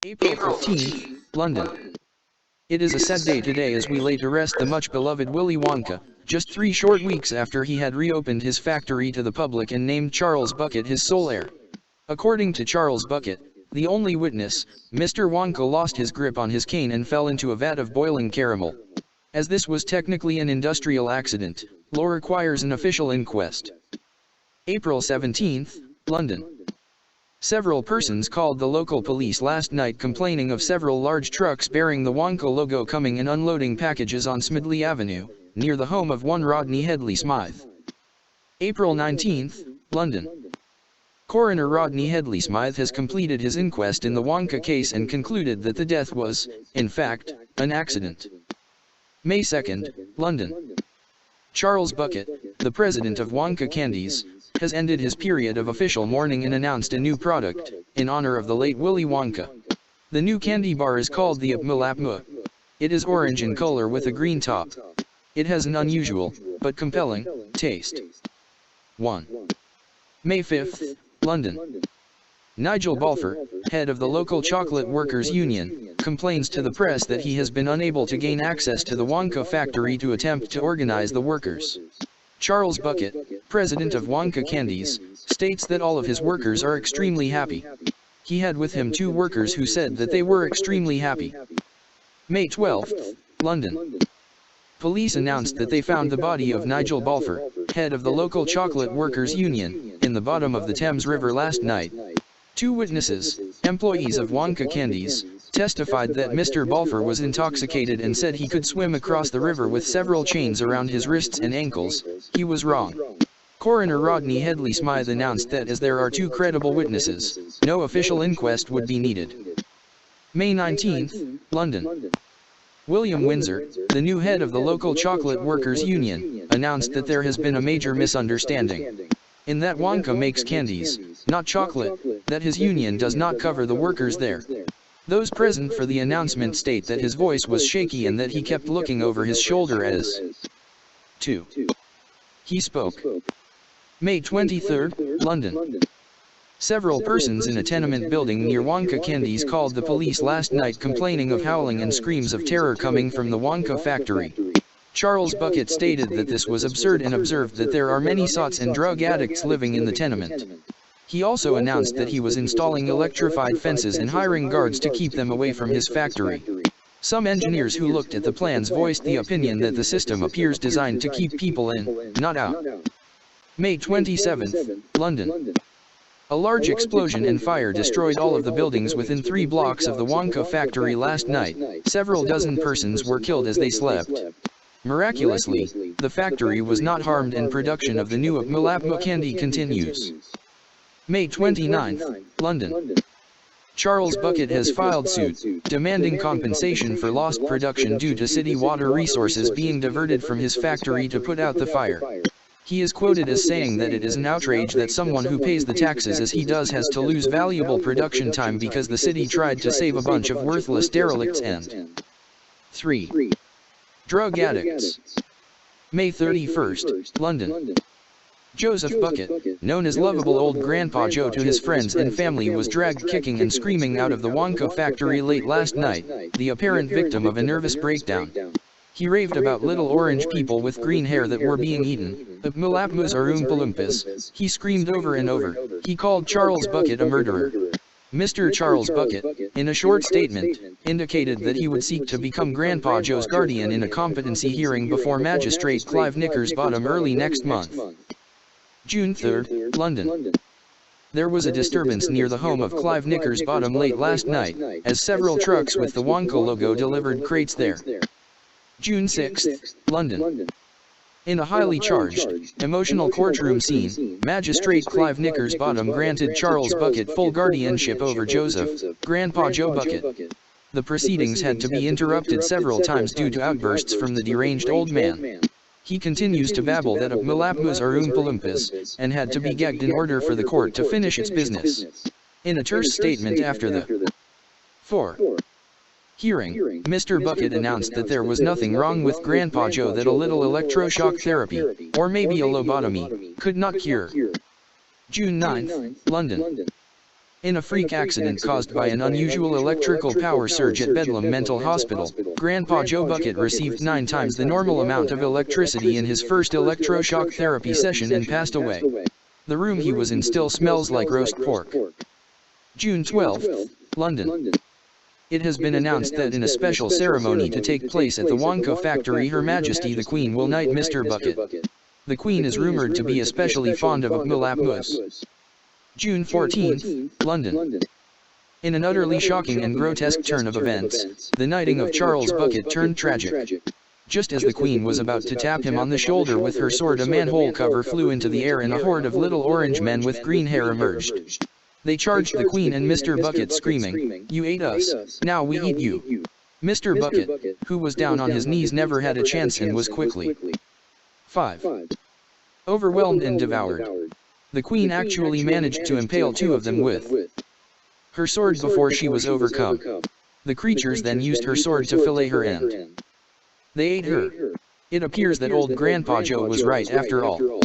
April 15th, London. It is a sad day today as we lay to rest the much-beloved Willy Wonka, just 3 short weeks after he had reopened his factory to the public and named Charles Bucket his sole heir. According to Charles Bucket, the only witness, Mr. Wonka lost his grip on his cane and fell into a vat of boiling caramel. As this was technically an industrial accident, law requires an official inquest. April 17th, London. Several persons called the local police last night complaining of several large trucks bearing the Wonka logo coming and unloading packages on Smedley Avenue, near the home of one Rodney Headley Smythe. April 19th, London. Coroner Rodney Headley Smythe has completed his inquest in the Wonka case and concluded that the death was, in fact, an accident. May 2nd, London. Charles Bucket, the president of Wonka Candies, has ended his period of official mourning and announced a new product, in honor of the late Willy Wonka. The new candy bar is called the Apmu. It is orange in color with a green top. It has an unusual, but compelling, taste. 1. May 5th, London. Nigel Balfour, head of the local chocolate workers union, complains to the press that he has been unable to gain access to the Wonka factory to attempt to organize the workers. Charles Bucket, president of Wonka Candies, states that all of his workers are extremely happy. He had with him 2 workers who said that they were extremely happy. May 12th, London. Police announced that they found the body of Nigel Balfour, head of the local chocolate workers union, in the bottom of the Thames River last night. 2 witnesses, employees of Wonka Candies, testified that Mr. Balfour was intoxicated and said he could swim across the river with several chains around his wrists and ankles. He was wrong. Coroner Rodney Headley Smythe announced that as there are 2 credible witnesses, no official inquest would be needed. May 19th, London. William Windsor, the new head of the local chocolate workers union, announced that there has been a major misunderstanding. In that Wonka makes candies, not chocolate, that his union does not cover the workers there. Those present for the announcement state that his voice was shaky and that he kept looking over his shoulder as 2. He spoke. May 23rd, London. Several persons in a tenement building near Wonka Candies called the police last night complaining of howling and screams of terror coming from the Wonka factory. Charles Bucket stated that this was absurd and observed that there are many sots and drug addicts living in the tenement. He also announced that he was installing electrified fences and hiring guards to keep them away from his factory. Some engineers who looked at the plans voiced the opinion that the system appears designed to keep people in, not out. May 27th, London. A large explosion and fire destroyed all of the buildings within 3 blocks of the Wonka factory last night. Several dozen persons were killed as they slept. Miraculously, the factory was not harmed and production of the new Apmu candy continues. May 29th, London. Charles Bucket has filed suit, demanding compensation for lost production due to city water resources being diverted from his factory to put out the fire. He is quoted as saying that it is an outrage that someone who pays the taxes as he does has to lose valuable production time because the city tried to save a bunch of worthless derelicts and 3. Drug addicts. May 31st, London. Joseph Bucket, known as Lovable Old Grandpa Joe to his friends and family, was dragged kicking and screaming out of the Wonka factory late last night, the apparent victim of a nervous breakdown. He raved about little orange people with green hair that were being eaten. Apmu's are Oompa Loompas, he screamed over and over. He called Charles Bucket a murderer. Mr. Charles Bucket, in a short statement, indicated that he would seek to become Grandpa Joe's guardian in a competency hearing before Magistrate Clive Knickersbottom early next month. June 3rd, London. There was a disturbance near the home of Clive Knickersbottom late last night, as several trucks with the Wonka logo delivered crates there. June 6th, London. In a highly charged, emotional courtroom scene, Magistrate Clive Knickersbottom granted Charles Bucket full guardianship over Joseph, Grandpa Joe Bucket. The proceedings had to be interrupted several times due to outbursts from the deranged old man. He continues to babble that Apmu's are Oompa Loompas, and had to be gagged in order for the court to finish its business. In a terse statement after the 4. hearing, Mr. Bucket announced that there was nothing wrong with Grandpa Joe, that a little electroshock therapy, or maybe a lobotomy, could not cure. June 9, London. In a freak accident caused by an unusual electrical power surge at Bedlam Mental Hospital, Grandpa Joe Bucket received 9 times the normal amount of electricity in his first electroshock therapy session and passed away. The room he was in still smells like roast pork. June 12, London. It has been announced that in a special ceremony to take place at the Wonka factory, Her Majesty the Queen will knight Mr. Bucket. The Queen is rumored to be especially fond of mulapmus. June 14, London. In an utterly shocking and grotesque turn of events, the knighting of Charles Bucket turned tragic. Just as the Queen was about to tap him on the shoulder with her sword, a manhole cover flew into the air and a horde of little orange men with green hair emerged. They charged the Queen and Mr. Bucket, screaming, "You ate us, now we eat you." Mr. Bucket, who was down on his knees, never had a chance and was quickly 5. Overwhelmed and devoured. The Queen actually managed to impale 2 of them with her sword before she was overcome. The creatures then used her sword to fillet her and they ate her. It appears that old Grandpa Joe was right after all.